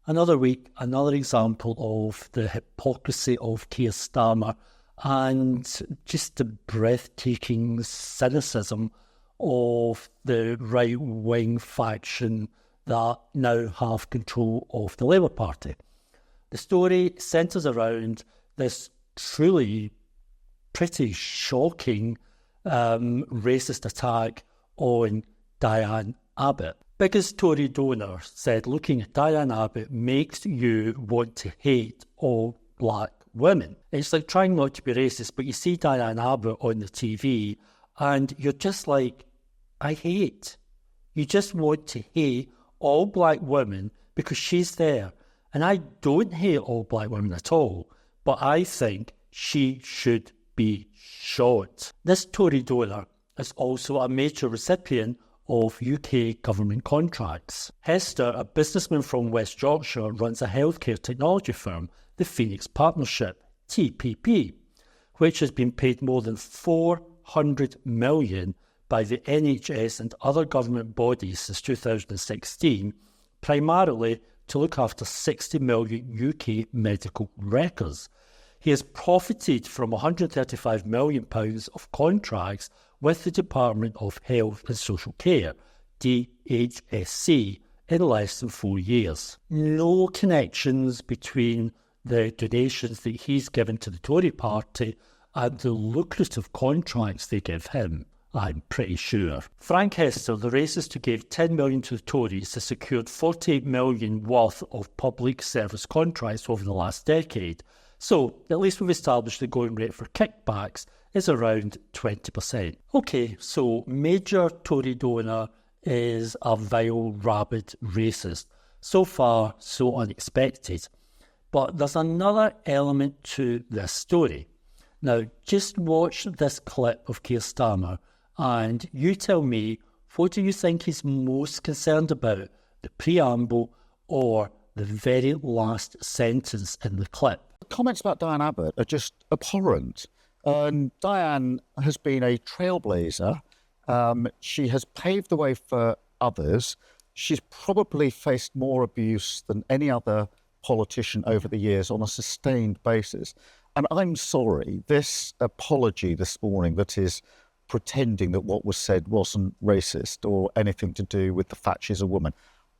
Another week, another example of the hypocrisy of Keir Starmer and just the breathtaking cynicism of the right-wing faction that now have control of the Labour Party. The story centres around this truly pretty shocking racist attack on Diane Abbott. Biggest Tory donor said looking at Diane Abbott makes you want to hate all black women. It's like trying not to be racist, but you see Diane Abbott on the TV and you're just like, I hate. You just want to hate all black women because she's there. And I don't hate all black women at all, but I think she should be shot. This Tory donor is also a major recipient of UK government contracts. Hester, a businessman from West Yorkshire, runs a healthcare technology firm, the Phoenix Partnership, TPP, which has been paid more than $400 million by the NHS and other government bodies since 2016, primarily to look after 60 million UK medical records. He has profited from £135 million of contracts with the Department of Health and Social Care, DHSC, in less than 4 years. No connections between the donations that he's given to the Tory party and the lucrative contracts they give him, I'm pretty sure. Frank Hester, the racist who gave $10 million to the Tories, has secured $48 million worth of public service contracts over the last decade. So, at least we've established the going rate for kickbacks is around 20%. Okay, so major Tory donor is a vile, rabid racist. So far, so unexpected. But there's another element to this story. Now, just watch this clip of Keir Starmer and you tell me, what do you think he's most concerned about, the preamble or the very last sentence in the clip? The comments about Diane Abbott are just abhorrent. Diane has been a trailblazer. She has paved the way for others. She's probably faced more abuse than any other politician over the years on a sustained basis. And I'm sorry, this apology this morning that is pretending that what was said wasn't racist or anything to do with the fact she's a woman,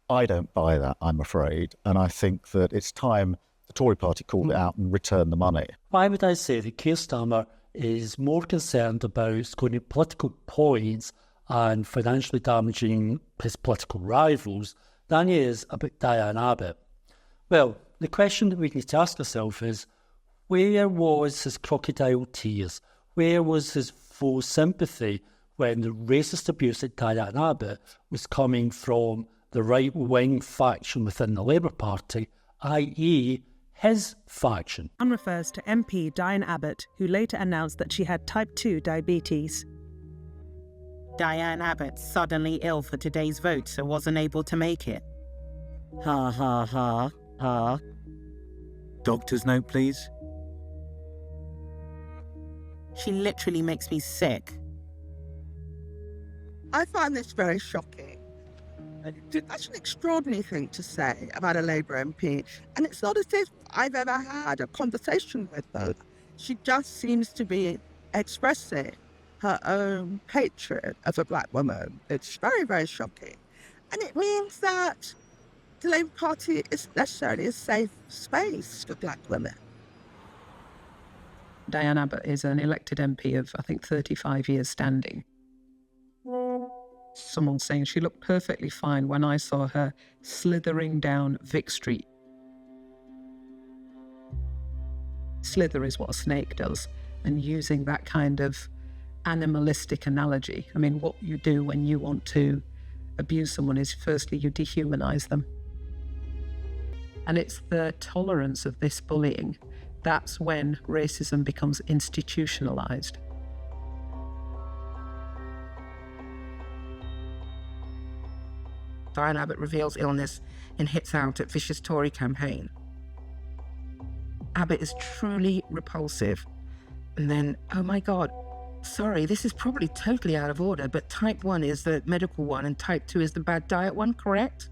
I don't buy that, I'm afraid. And I think that it's time the Tory party called it out and returned the money. Why would I say that Keir Starmer is more concerned about scoring political points and financially damaging his political rivals than he is about Diane Abbott? Well, the question that we need to ask ourselves is, where was his crocodile tears? Where was his full sympathy when the racist abuse at Diane Abbott was coming from the right-wing faction within the Labour Party, i.e. his faction? One refers to MP Diane Abbott, who later announced that she had type 2 diabetes. Diane Abbott suddenly ill for today's vote, so wasn't able to make it. Ha ha ha ha. Doctor's note, please. She literally makes me sick. I find this very shocking. That's an extraordinary thing to say about a Labour MP. And it's not as if I've ever had a conversation with her. She just seems to be expressing her own hatred of a black woman. It's very, very shocking. And it means that the Labour Party isn't necessarily a safe space for black women. Diane Abbott is an elected MP of, I think, 35 years standing. Someone saying she looked perfectly fine when I saw her slithering down Vic Street. Slither is what a snake does, and using that kind of animalistic analogy. I mean, what you do when you want to abuse someone is, firstly, you dehumanize them. And it's the tolerance of this bullying. That's when racism becomes institutionalized. Diane Abbott reveals illness and hits out at vicious Tory campaign. Abbott is truly repulsive. And then, oh my God, sorry, this is probably totally out of order, but type 1 is the medical one and type 2 is the bad diet one, correct?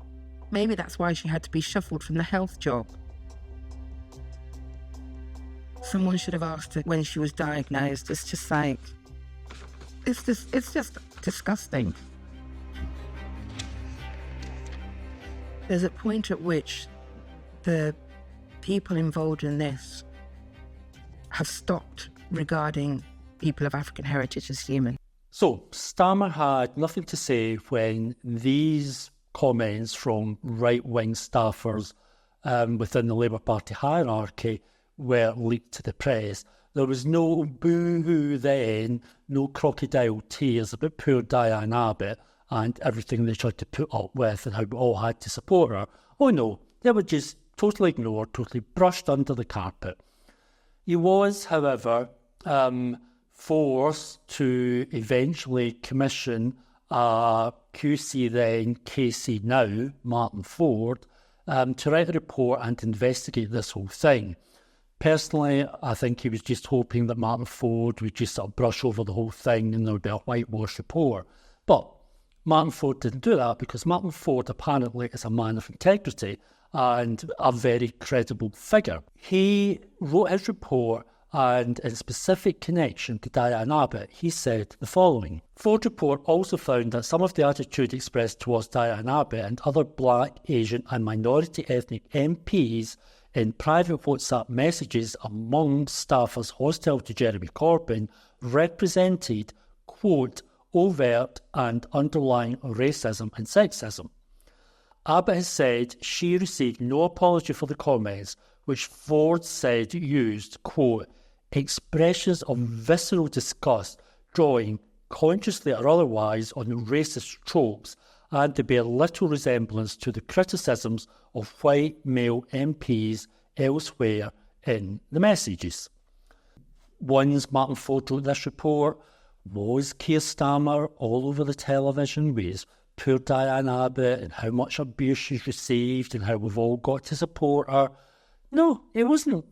Maybe that's why she had to be shuffled from the health job. Someone should have asked her when she was diagnosed. It's just like, it's just disgusting. There's a point at which the people involved in this have stopped regarding people of African heritage as human. So, Starmer had nothing to say when these comments from right-wing staffers within the Labour Party hierarchy were leaked to the press. There was no boo-hoo then, no crocodile tears about poor Diane Abbott and everything they tried to put up with and how we all had to support her. Oh no, they were just totally ignored, totally brushed under the carpet. He was, however, forced to eventually commission QC then, KC now, Martin Ford, to write a report and investigate this whole thing. Personally, I think he was just hoping that Martin Ford would just sort of brush over the whole thing and there would be a whitewash report. But Martin Ford didn't do that because Martin Ford apparently is a man of integrity and a very credible figure. He wrote his report, and in specific connection to Diane Abbott, he said the following. Ford's report also found that some of the attitude expressed towards Diane Abbott and other Black, Asian and minority ethnic MPs in private WhatsApp messages among staffers hostile to Jeremy Corbyn represented, quote, overt and underlying racism and sexism. Abbott has said she received no apology for the comments, which Ford said used, quote, expressions of visceral disgust, drawing, consciously or otherwise, on racist tropes, and to bear little resemblance to the criticisms of white male MPs elsewhere in the messages. Once Martin Ford wrote this report, was Keir Starmer all over the television with poor Diane Abbott and how much abuse she's received and how we've all got to support her? No, it wasn't.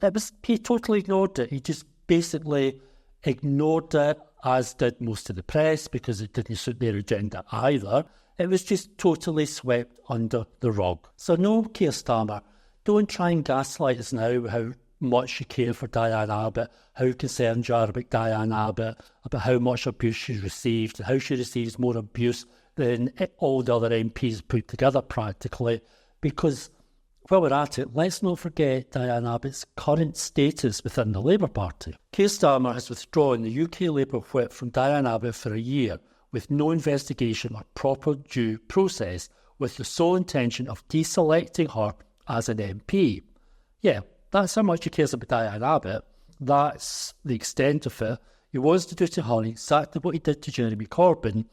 He totally ignored it. He just basically ignored it, as did most of the press, because it didn't suit their agenda either. It was just totally swept under the rug. So no, Keir Starmer, don't try and gaslight us now how much you care for Diane Abbott, how concerned you are about Diane Abbott, about how much abuse she's received, and how she receives more abuse than all the other MPs put together practically, because while we're at it, let's not forget Diane Abbott's current status within the Labour Party. Keir Starmer has withdrawn the UK Labour whip from Diane Abbott for a year, with no investigation or proper due process, with the sole intention of deselecting her as an MP. Yeah, that's how much he cares about Diane Abbott. That's the extent of it. He wants to do to her exactly what he did to Jeremy Corbyn.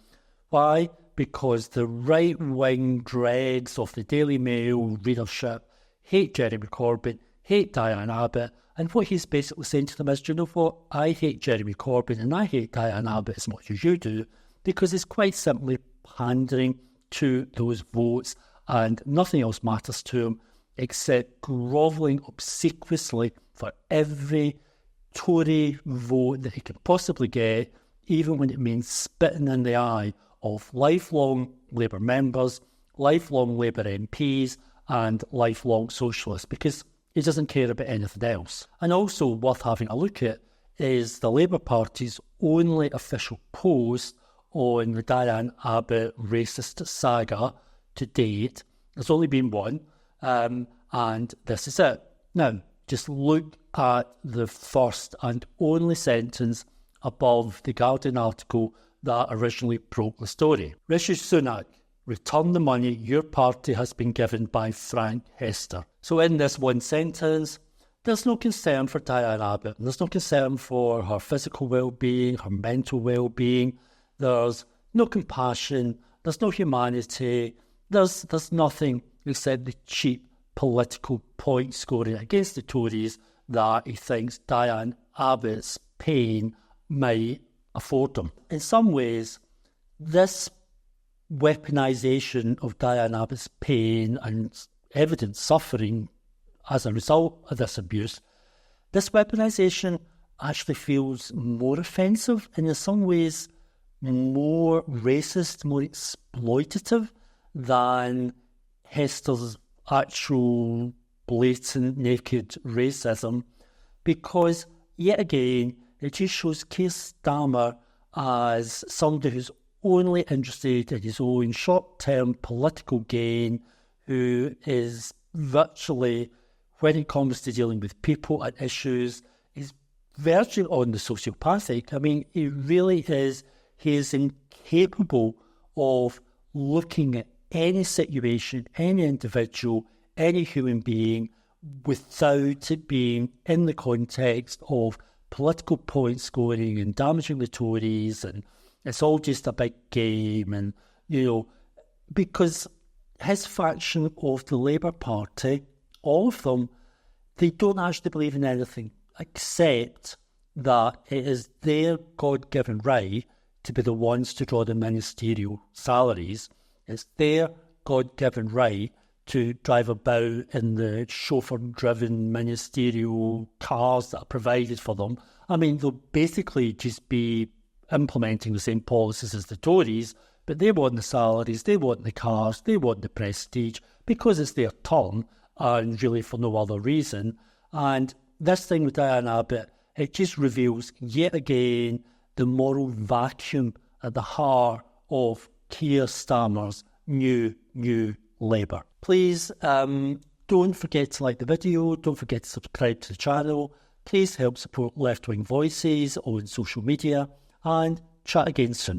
Why? Because the right-wing dregs of the Daily Mail readership hate Jeremy Corbyn, hate Diane Abbott, and what he's basically saying to them is, do you know what? I hate Jeremy Corbyn and I hate Diane Abbott as much as you do, because it's quite simply pandering to those votes and nothing else matters to him except grovelling obsequiously for every Tory vote that he can possibly get, even when it means spitting in the eye of lifelong Labour members, lifelong Labour MPs and lifelong socialists, because he doesn't care about anything else. And also worth having a look at is the Labour Party's only official post on the Diane Abbott racist saga to date. There's only been one, and this is it. Now, just look at the first and only sentence above the Guardian article that originally broke the story. Rishi Sunak, return the money your party has been given by Frank Hester. So in this one sentence, there's no concern for Diane Abbott. There's no concern for her physical well-being, her mental well-being. There's no compassion. There's no humanity. There's nothing except the cheap political point scoring against the Tories that he thinks Diane Abbott's pain might afford them. In some ways, this weaponisation of Diane Abbott's pain and evident suffering as a result of this abuse, this weaponisation actually feels more offensive and in some ways more racist, more exploitative than Hester's actual blatant naked racism, because yet again it just shows Keir Starmer as somebody who's only interested in his own short-term political gain, who is virtually, when it comes to dealing with people and issues, is verging on the sociopathic. I mean, he really is. He is incapable of looking at any situation, any individual, any human being, without it being in the context of political point scoring and damaging the Tories, and it's all just a big game. And, because his faction of the Labour Party, all of them, they don't actually believe in anything except that it is their God-given right to be the ones to draw the ministerial salaries. It's their God-given right to drive about in the chauffeur-driven ministerial cars that are provided for them. I mean, they'll basically just be implementing the same policies as the Tories, but they want the salaries, they want the cars, they want the prestige, because it's their turn, and really for no other reason. And this thing with Diane Abbott, it just reveals yet again the moral vacuum at the heart of Keir Starmer's new Labour. Please don't forget to like the video, don't forget to subscribe to the channel. Please help support Left Wing Voices on social media, and chat again soon.